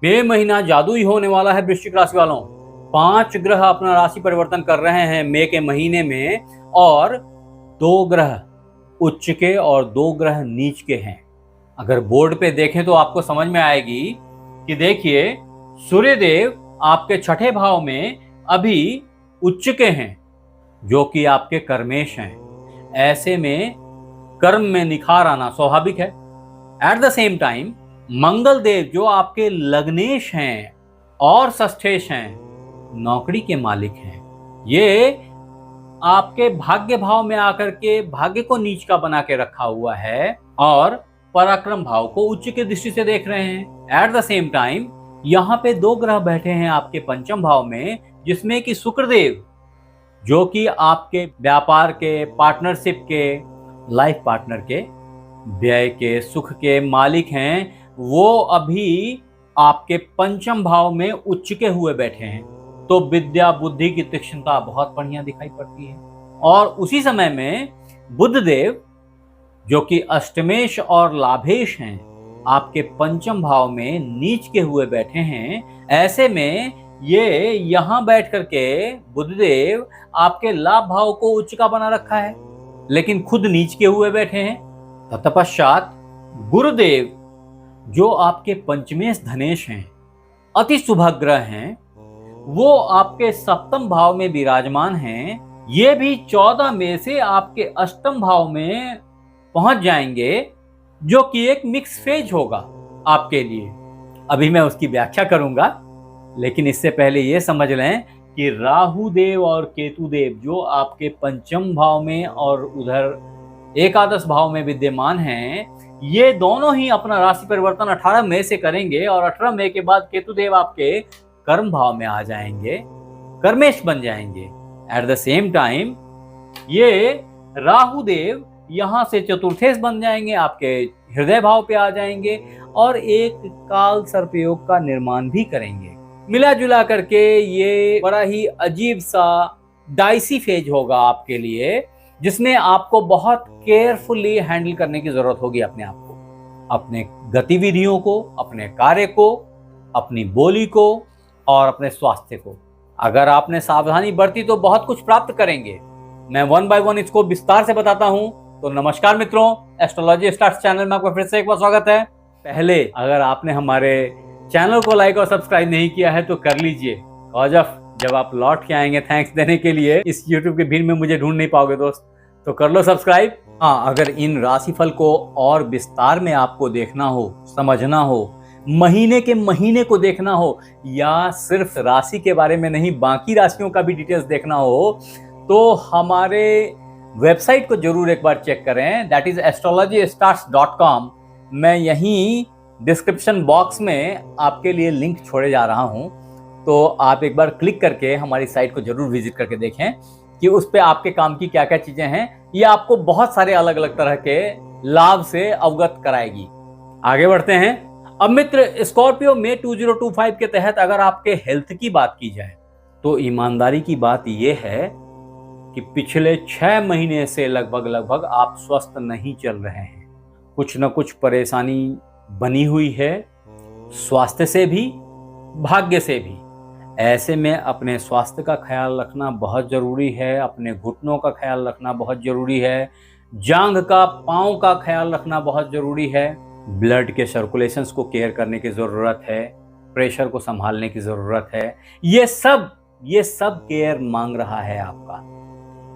बे महीना जादू ही होने वाला है वृश्चिक राशि वालों। 5 ग्रह अपना राशि परिवर्तन कर रहे हैं मई के महीने में, और 2 ग्रह उच्च के और 2 ग्रह नीच के हैं। अगर बोर्ड पे देखें तो आपको समझ में आएगी कि देखिए, सूर्यदेव आपके छठे भाव में अभी उच्च के हैं, जो कि आपके कर्मेश हैं। ऐसे में कर्म में निखार आना स्वाभाविक है। एट द सेम टाइम मंगल देव जो आपके लग्नेश हैं और षष्ठेश हैं, नौकरी के मालिक हैं, ये आपके भाग्य भाव में आकर के भाग्य को नीच का बना के रखा हुआ है और पराक्रम भाव को उच्च की दृष्टि से देख रहे हैं। एट द सेम टाइम यहाँ पे 2 ग्रह बैठे हैं आपके पंचम भाव में, जिसमें कि शुक्रदेव जो कि आपके व्यापार के, पार्टनरशिप के, लाइफ पार्टनर के, व्यय के, सुख के मालिक हैं, वो अभी आपके पंचम भाव में उच्च के हुए बैठे हैं। तो विद्या बुद्धि की तीक्ष्णता बहुत बढ़िया दिखाई पड़ती है। और उसी समय में बुध देव जो कि अष्टमेश और लाभेश हैं, आपके पंचम भाव में नीच के हुए बैठे हैं। ऐसे में ये यहाँ बैठ करके बुधदेव आपके लाभ भाव को उच्च का बना रखा है, लेकिन खुद नीच के हुए बैठे हैं। तत्पश्चात गुरुदेव जो आपके पंचमेश धनेश हैं, अति शुभग्रह हैं, वो आपके सप्तम भाव में विराजमान हैं। ये भी 14 मई से आपके अष्टम भाव में पहुंच जाएंगे, जो कि एक मिक्स फेज होगा आपके लिए। अभी मैं उसकी व्याख्या करूंगा, लेकिन इससे पहले ये समझ लें कि राहु देव और केतु देव जो आपके पंचम भाव में और उधर एकादश भाव में विद्यमान हैं, ये दोनों ही अपना राशि परिवर्तन 18 मई से करेंगे और 18 मई के बाद केतु देव आपके कर्म भाव में आ जाएंगे, कर्मेश बन जाएंगे। एट द सेम टाइम ये राहु देव यहाँ से चतुर्थेश बन जाएंगे, आपके हृदय भाव पे आ जाएंगे और एक काल सर्पयोग का निर्माण भी करेंगे। मिला जुला करके ये बड़ा ही अजीब सा डाइसी फेज होगा आपके लिए, जिसमें आपको बहुत केयरफुली हैंडल करने की जरूरत होगी अपने आप को, अपने गतिविधियों को, अपने कार्य को, अपनी बोली को और अपने स्वास्थ्य को। अगर आपने सावधानी बरती तो बहुत कुछ प्राप्त करेंगे। मैं 1 बाय 1 इसको विस्तार से बताता हूं। तो नमस्कार मित्रों, एस्ट्रोलॉजी स्टार्स चैनल में आपका फिर से एक बार स्वागत है। पहले अगर आपने हमारे चैनल को लाइक और सब्सक्राइब नहीं किया है तो कर लीजिए, और जब आप लौट के आएंगे थैंक्स देने के लिए, इस यूट्यूब की भीड़ में मुझे ढूंढ नहीं पाओगे दोस्त, तो कर लो सब्सक्राइब। हाँ, अगर इन राशिफल को और विस्तार में आपको देखना हो, समझना हो, महीने के महीने को देखना हो, या सिर्फ राशि के बारे में नहीं बाकी राशियों का भी डिटेल्स देखना हो, तो हमारे वेबसाइट को जरूर एक बार चेक करें। That is astrologystars.com। मैं यहीं डिस्क्रिप्शन बॉक्स में आपके लिए लिंक छोड़े जा रहा हूं, तो आप एक बार क्लिक करके हमारी साइट को जरूर विजिट करके देखें कि उस पे आपके काम की क्या क्या चीजें हैं। ये आपको बहुत सारे अलग अलग तरह के लाभ से अवगत कराएगी। आगे बढ़ते हैं। अब मित्र, स्कॉर्पियो में 2025 के तहत अगर आपके हेल्थ की बात की जाए तो ईमानदारी की बात यह है कि पिछले 6 महीने से लगभग आप स्वस्थ नहीं चल रहे हैं। कुछ न कुछ परेशानी बनी हुई है, स्वास्थ्य से भी, भाग्य से भी। ऐसे में अपने स्वास्थ्य का ख्याल रखना बहुत जरूरी है, अपने घुटनों का ख्याल रखना बहुत जरूरी है, जांघ का, पांव का ख्याल रखना बहुत जरूरी है, ब्लड के सर्कुलेशंस को केयर करने की जरूरत है, प्रेशर को संभालने की जरूरत है। ये सब केयर मांग रहा है आपका।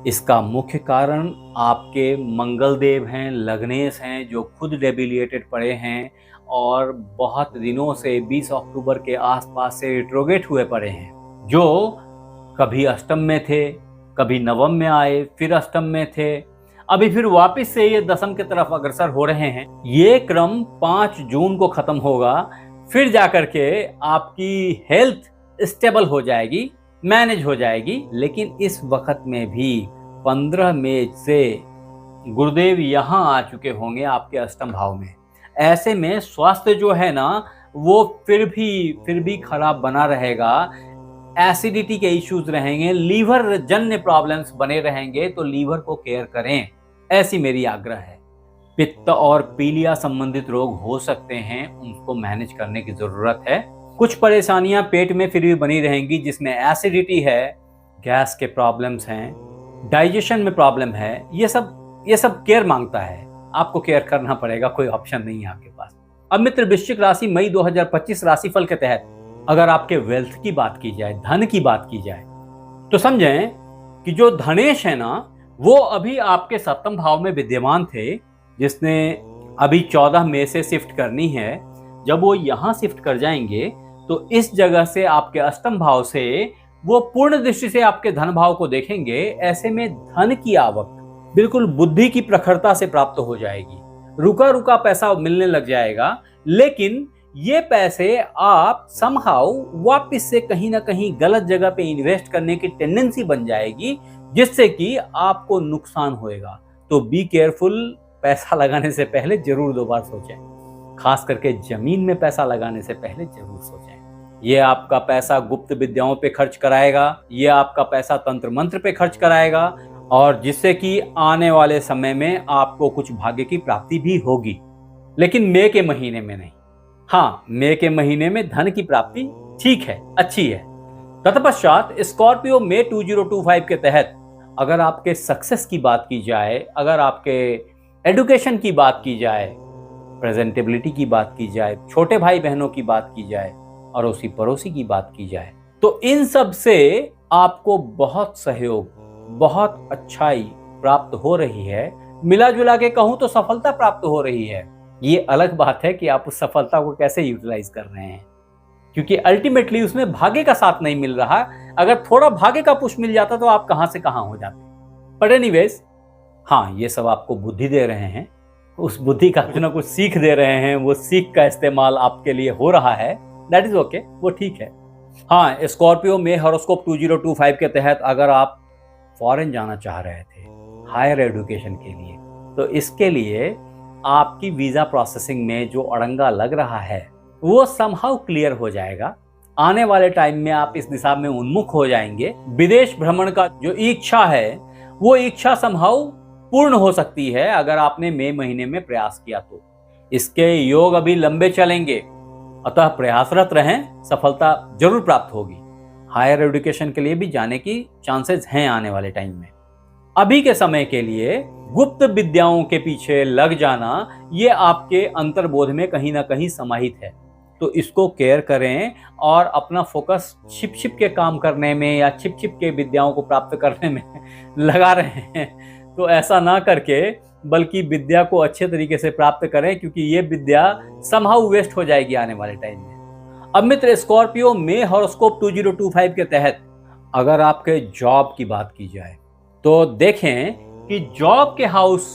इसका मुख्य कारण आपके मंगल देव हैं, लग्नेश हैं, जो खुद डेबिलिएटेड पड़े हैं और बहुत दिनों से 20 अक्टूबर के आसपास से रिट्रोगेट हुए पड़े हैं, जो कभी अष्टम में थे, कभी नवम में आए, फिर अष्टम में थे, अभी फिर वापस से ये दशम की तरफ अग्रसर हो रहे हैं। ये क्रम 5 जून को खत्म होगा, फिर जाकर के आपकी हेल्थ स्टेबल हो जाएगी, मैनेज हो जाएगी। लेकिन इस वक्त में भी 15 मई से गुरुदेव यहाँ आ चुके होंगे आपके अष्टम भाव में। ऐसे में स्वास्थ्य जो है ना, वो फिर भी खराब बना रहेगा। एसिडिटी के इश्यूज रहेंगे, लीवर जन्य प्रॉब्लम्स बने रहेंगे, तो लीवर को केयर करें, ऐसी मेरी आग्रह है। पित्त और पीलिया संबंधित रोग हो सकते हैं, उनको मैनेज करने की जरूरत है। कुछ परेशानियां पेट में फिर भी बनी रहेंगी, जिसमें एसिडिटी है, गैस के प्रॉब्लम्स हैं, डाइजेशन में प्रॉब्लम है। ये सब केयर मांगता है, आपको केयर करना पड़ेगा, कोई ऑप्शन नहीं है आपके पास। अब मित्र, वृश्चिक राशि मई 2025 राशिफल के तहत अगर आपके वेल्थ की बात की जाए, धन की बात की जाए, तो समझें कि जो धनेश है ना, वो अभी आपके सप्तम भाव में विद्यमान थे, जिसने अभी 14 मई से शिफ्ट करनी है। जब वो यहां शिफ्ट कर जाएंगे तो इस जगह से आपके अष्टम भाव से वो पूर्ण दृष्टि से आपके धन भाव को देखेंगे। ऐसे में धन की आवक बिल्कुल बुद्धि की प्रखरता से प्राप्त हो जाएगी। रुका रुका पैसा मिलने लग जाएगा, लेकिन ये पैसे आप समहाउ वापिस से कहीं ना कहीं गलत जगह पे इन्वेस्ट करने की टेंडेंसी बन जाएगी, जिससे कि आपको नुकसान होएगा। तो बी केयरफुल, पैसा लगाने से पहले जरूर 2 बार सोचें। खास करके जमीन में पैसा लगाने से पहले जरूर सोचें। ये आपका पैसा गुप्त विद्याओं पे खर्च कराएगा, ये आपका पैसा तंत्र मंत्र पे खर्च कराएगा, और जिससे कि आने वाले समय में आपको कुछ भाग्य की प्राप्ति भी होगी, लेकिन मई के महीने में नहीं। हाँ, मई के महीने में धन की प्राप्ति ठीक है, अच्छी है। तत्पश्चात स्कॉर्पियो मई 2025 के तहत अगर आपके सक्सेस की बात की जाए, अगर आपके एडुकेशन की बात की जाए, प्रेजेंटेबिलिटी की बात की जाए, छोटे भाई बहनों की बात की जाए, अड़ोसी पड़ोसी की बात की जाए, तो इन सब से आपको बहुत सहयोग, बहुत अच्छाई प्राप्त हो रही है। मिला जुला के कहूं तो सफलता प्राप्त हो रही है। ये अलग बात है कि आप उस सफलता को कैसे यूटिलाइज कर रहे हैं, क्योंकि अल्टीमेटली उसमें भाग्य का साथ नहीं मिल रहा। अगर थोड़ा भाग्य का पुश मिल जाता तो आप कहां से कहां हो जाते। बट एनीवेज, हाँ, ये सब आपको बुद्धि दे रहे हैं, उस बुद्धि का कुछ ना कुछ सीख दे रहे हैं। वो सीख का इस्तेमाल आपके लिए हो रहा है, दैट इज ओके, वो ठीक है। हाँ, स्कॉर्पियो में हॉरोस्कोप 2025 के तहत अगर आप फॉरेन जाना चाह रहे थे हायर एजुकेशन के लिए, तो इसके लिए आपकी वीजा प्रोसेसिंग में जो अड़ंगा लग रहा है वो समहाउ क्लियर हो जाएगा। आने वाले टाइम में आप इस दिशा में उन्मुख हो जाएंगे। विदेश भ्रमण का जो इच्छा है, वो इच्छा समहाउ पूर्ण हो सकती है अगर आपने मई महीने में प्रयास किया तो। इसके योग अभी लंबे चलेंगे, अतः प्रयासरत रहें, सफलता जरूर प्राप्त होगी। हायर एजुकेशन के लिए भी जाने की चांसेस हैं आने वाले टाइम में। अभी के समय के लिए गुप्त विद्याओं के पीछे लग जाना, ये आपके अंतर्बोध में कहीं ना कहीं समाहित है, तो इसको केयर करें और अपना फोकस छिप छिप के काम करने में या छिप छिप के विद्याओं को प्राप्त करने में लगा रहे हैं। तो ऐसा ना करके बल्कि विद्या को अच्छे तरीके से प्राप्त करें, क्योंकि ये विद्या समहाउ वेस्ट हो जाएगी आने वाले टाइम में। अब मित्र, स्कॉर्पियो में हॉरोस्कोप 2025 के तहत अगर आपके जॉब की बात की जाए, तो देखें कि जॉब के हाउस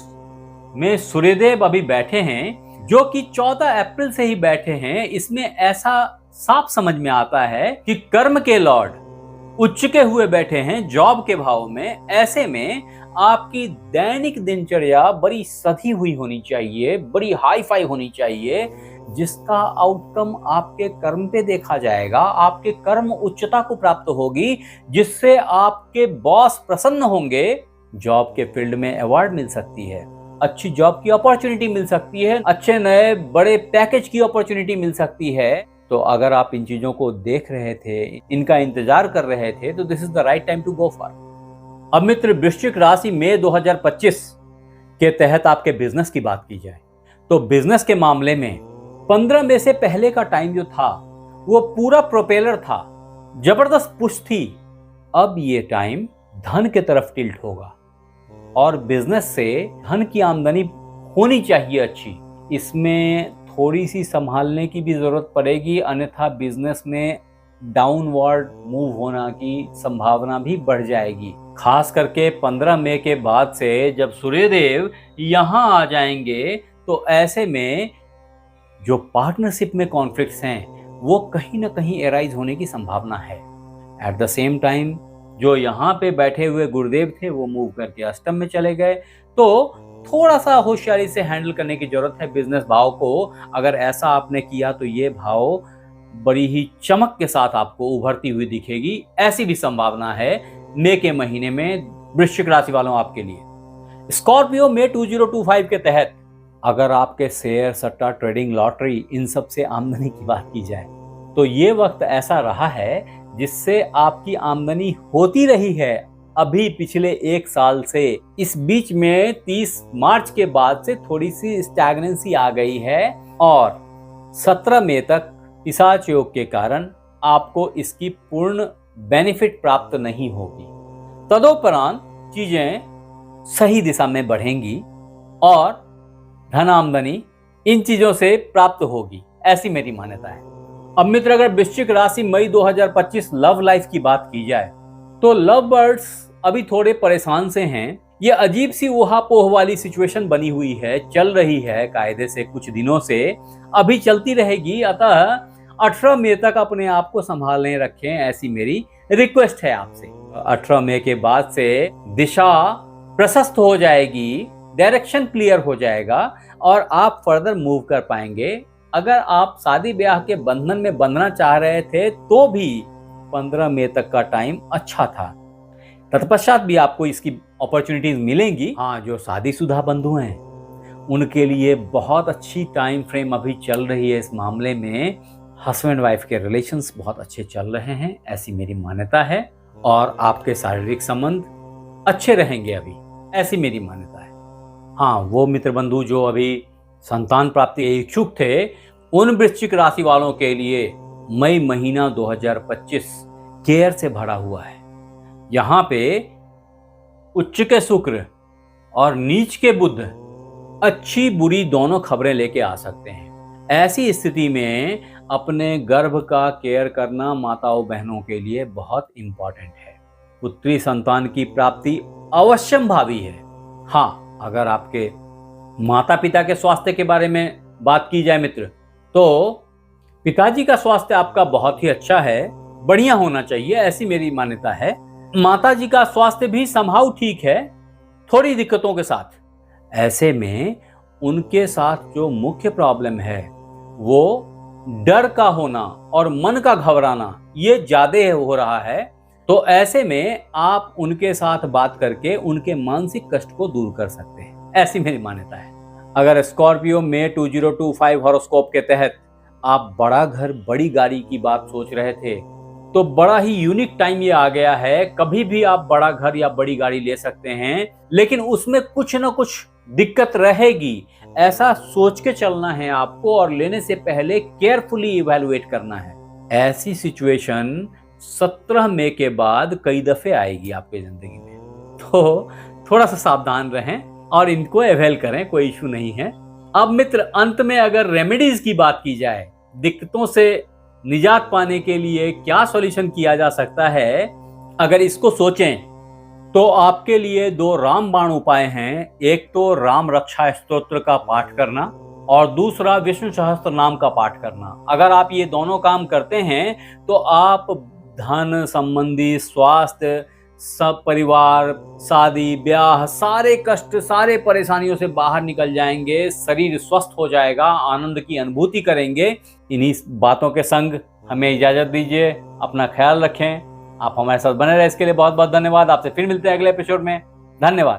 में सूर्यदेव अभी बैठे हैं, जो कि 14 अप्रैल से ही बैठे हैं। इसमें ऐसा साफ समझ में आता है कि कर्म के लॉर्ड उच्च के हुए बैठे हैं जॉब के भाव में। ऐसे में आपकी दैनिक दिनचर्या बड़ी सधी हुई होनी चाहिए, बड़ी हाई फाई होनी चाहिए, जिसका आउटकम आपके कर्म पे देखा जाएगा। आपके कर्म उच्चता को प्राप्त होगी, जिससे आपके बॉस प्रसन्न होंगे। जॉब के फील्ड में अवार्ड मिल सकती है, अच्छी जॉब की अपॉर्चुनिटी मिल सकती है, अच्छे नए बड़े पैकेज की अपॉर्चुनिटी मिल सकती है। तो अगर आप इन चीजों को देख रहे थे, इनका इंतजार कर रहे थे, तो this is the right time to go for. अब मित्र, वृश्चिक राशि मई 2025 के तहत आपके बिजनेस की बात की जाए, तो बिजनेस के मामले में 15 मई से पहले का टाइम जो था वो पूरा प्रोपेलर था, जबरदस्त पुश थी। अब ये टाइम धन के तरफ टिल्ट होगा और बिजनेस से धन की आमदनी होनी चाहिए अच्छी। इसमें थोड़ी सी संभालने की भी जरूरत पड़ेगी, अन्यथा बिजनेस में डाउनवर्ड मूव होना की संभावना भी बढ़ जाएगी। खास करके 15 मई के बाद से जब सूर्यदेव यहां आ जाएंगे, तो ऐसे में जो पार्टनरशिप में कॉन्फ्लिक्ट्स हैं वो कहीं ना कहीं एराइज होने की संभावना है। एट द सेम टाइम जो यहाँ पे बैठे हुए गुरुदेव थे वो मूव करके अष्टम में चले गए, तो थोड़ा सा होशियारी से हैंडल करने की जरूरत है बिजनेस भाव को। अगर ऐसा आपने किया तो ये भाव बड़ी ही चमक के साथ आपको उभरती हुई दिखेगी, ऐसी भी संभावना है मई के महीने में वृश्चिक राशि वालों आपके लिए। स्कॉर्पियो मई 2025 के तहत अगर आपके शेयर, सट्टा, ट्रेडिंग, लॉटरी, इन सब से आमदनी की बात की जाए, तो ये वक्त ऐसा रहा है जिससे आपकी आमदनी होती रही है अभी पिछले 1 साल से। इस बीच में 30 मार्च के बाद से थोड़ी सी स्टैग्नेंसी आ गई है और 17 मई तक पिशाच योग के कारण आपको इसकी पूर्ण बेनिफिट प्राप्त नहीं होगी। तदोपरांत चीजें सही दिशा में बढ़ेंगी और धन आमदनी इन चीजों से प्राप्त होगी, ऐसी मेरी मान्यता है। अब मित्र, अगर वृश्चिक राशि मई 2025 लव लाइफ की बात की जाए तो लव बर्ड्स अभी थोड़े परेशान से हैं। ये अजीब सी ऊहापोह वाली सिचुएशन बनी हुई है, चल रही है कायदे से कुछ दिनों से, अभी चलती रहेगी। अतः 18 मई तक अपने आप को संभालने रखें, ऐसी मेरी रिक्वेस्ट है आपसे। 18 मई के बाद से दिशा प्रशस्त हो जाएगी, डायरेक्शन क्लियर हो जाएगा और आप फर्दर मूव कर पाएंगे। अगर आप शादी ब्याह के बंधन में बंधना चाह रहे थे तो भी 15 मई तक का टाइम अच्छा था। तत्पश्चात भी आपको इसकी अपॉर्चुनिटीज मिलेंगी। हाँ, जो शादीशुदा बंधु हैं उनके लिए बहुत अच्छी टाइम फ्रेम अभी चल रही है। इस मामले में हस्बैंड वाइफ के रिलेशंस बहुत अच्छे चल रहे हैं, ऐसी मेरी मान्यता है। और आपके शारीरिक संबंध अच्छे रहेंगे अभी, ऐसी मेरी मान्यता है। हाँ, वो मित्र बंधु जो अभी संतान प्राप्ति के इच्छुक थे, उन वृश्चिक राशि वालों के लिए मई महीना 2025 केयर से भरा हुआ है। यहाँ पे उच्च के शुक्र और नीच के बुध अच्छी बुरी दोनों खबरें लेके आ सकते हैं। ऐसी स्थिति में अपने गर्भ का केयर करना माताओं बहनों के लिए बहुत इंपॉर्टेंट है। पुत्री संतान की प्राप्ति अवश्यंभावी है। हाँ, अगर आपके माता पिता के स्वास्थ्य के बारे में बात की जाए मित्र, तो पिताजी का स्वास्थ्य आपका बहुत ही अच्छा है, बढ़िया होना चाहिए, ऐसी मेरी मान्यता है। माताजी का स्वास्थ्य भी समहाउ ठीक है, थोड़ी दिक्कतों के साथ। ऐसे में उनके साथ जो मुख्य प्रॉब्लम है वो डर का होना और मन का घबराना, ये ज्यादा हो रहा है। तो ऐसे में आप उनके साथ बात करके उनके मानसिक कष्ट को दूर कर सकते हैं, ऐसी मेरी मान्यता है। अगर स्कॉर्पियो में 2025 हॉरोस्कोप के तहत आप बड़ा घर बड़ी गाड़ी की बात सोच रहे थे तो बड़ा ही यूनिक टाइम ये आ गया है। कभी भी आप बड़ा घर या बड़ी गाड़ी ले सकते हैं, लेकिन उसमें कुछ ना कुछ दिक्कत रहेगी, ऐसा सोच के चलना है आपको और लेने से पहले केयरफुली इवैल्यूएट करना है। ऐसी सिचुएशन 17 मई के बाद कई दफे आएगी आपकी जिंदगी में, तो थोड़ा सा सावधान रहें और इनको अवेल करें, कोई इशू नहीं है। अब मित्र, अंत में अगर रेमेडीज की बात की जाए, दिक्कतों से निजात पाने के लिए क्या सॉल्यूशन किया जा सकता है, अगर इसको सोचें तो आपके लिए 2 रामबाण उपाय हैं। एक तो राम रक्षा स्तोत्र का पाठ करना और दूसरा विष्णु सहस्त्र नाम का पाठ करना। अगर आप ये दोनों काम करते हैं तो आप धन संबंधी, स्वास्थ्य, सब परिवार, शादी ब्याह, सारे कष्ट, सारे परेशानियों से बाहर निकल जाएंगे, शरीर स्वस्थ हो जाएगा, आनंद की अनुभूति करेंगे। इन्हीं बातों के संग हमें इजाजत दीजिए, अपना ख्याल रखें। आप हमारे साथ बने रहे, इसके लिए बहुत बहुत धन्यवाद। आपसे फिर मिलते हैं अगले एपिसोड में। धन्यवाद।